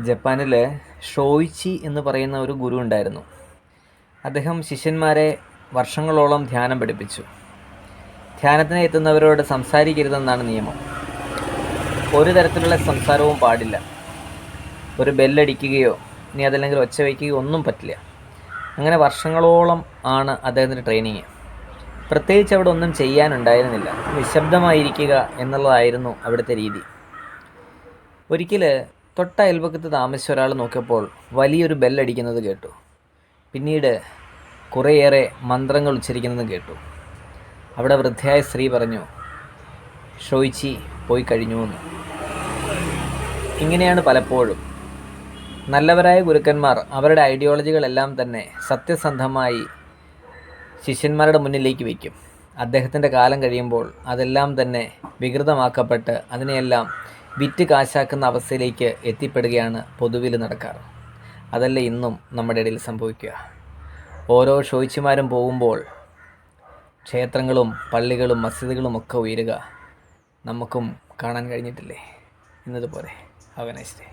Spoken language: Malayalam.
ജപ്പാനിൽ ഷോയിച്ചി എന്ന് പറയുന്ന ഒരു ഗുരു ഉണ്ടായിരുന്നു. അദ്ദേഹം ശിഷ്യന്മാരെ വർഷങ്ങളോളം ധ്യാനം പഠിപ്പിച്ചു. ധ്യാനത്തിന് എത്തുന്നവരോട് സംസാരിക്കരുതെന്നാണ് നിയമം. ഒരു തരത്തിലുള്ള സംസാരവും പാടില്ല. ഒരു ബെല്ലടിക്കുകയോ ഇനി അതല്ലെങ്കിൽ ഒച്ച വയ്ക്കുകയോ ഒന്നും പറ്റില്ല. അങ്ങനെ വർഷങ്ങളോളം ആണ് അദ്ദേഹത്തിൻ്റെ ട്രെയിനിങ്. പ്രത്യേകിച്ച് അവിടെ ഒന്നും ചെയ്യാനുണ്ടായിരുന്നില്ല. നിശബ്ദമായിരിക്കുക എന്നുള്ളതായിരുന്നു അവിടുത്തെ രീതി. ഒരിക്കൽ തൊട്ട അയൽപക്കത്ത് താമസിച്ച ഒരാൾ നോക്കിയപ്പോൾ വലിയൊരു ബെല്ലടിക്കുന്നത് കേട്ടു. പിന്നീട് കുറേയേറെ മന്ത്രങ്ങൾ ഉച്ചരിക്കുന്നതും കേട്ടു. അവിടെ വൃദ്ധയായ സ്ത്രീ പറഞ്ഞു, ഷോയിച്ചി പോയി കഴിഞ്ഞു എന്ന്. ഇങ്ങനെയാണ് പലപ്പോഴും നല്ലവരായ ഗുരുക്കന്മാർ അവരുടെ ഐഡിയോളജികളെല്ലാം തന്നെ സത്യസന്ധമായി ശിഷ്യന്മാരുടെ മുന്നിലേക്ക് വയ്ക്കും. അദ്ദേഹത്തിൻ്റെ കാലം കഴിയുമ്പോൾ അതെല്ലാം തന്നെ വികൃതമാക്കപ്പെട്ട് അതിനെയെല്ലാം വിറ്റ് കാശാക്കുന്ന അവസ്ഥയിലേക്ക് എത്തിപ്പെടുകയാണ് പൊതുവിൽ നടക്കാറ്. അതല്ല ഇന്നും നമ്മുടെ ഇടയിൽ സംഭവിക്കുക. ഓരോ ഷോയിച്ചിമാരും പോകുമ്പോൾ ക്ഷേത്രങ്ങളും പള്ളികളും മസ്ജിദുകളും ഒക്കെ ഉയരുക നമുക്കും കാണാൻ കഴിഞ്ഞിട്ടില്ലേ? ഇന്നതുപോലെ. Have a nice day.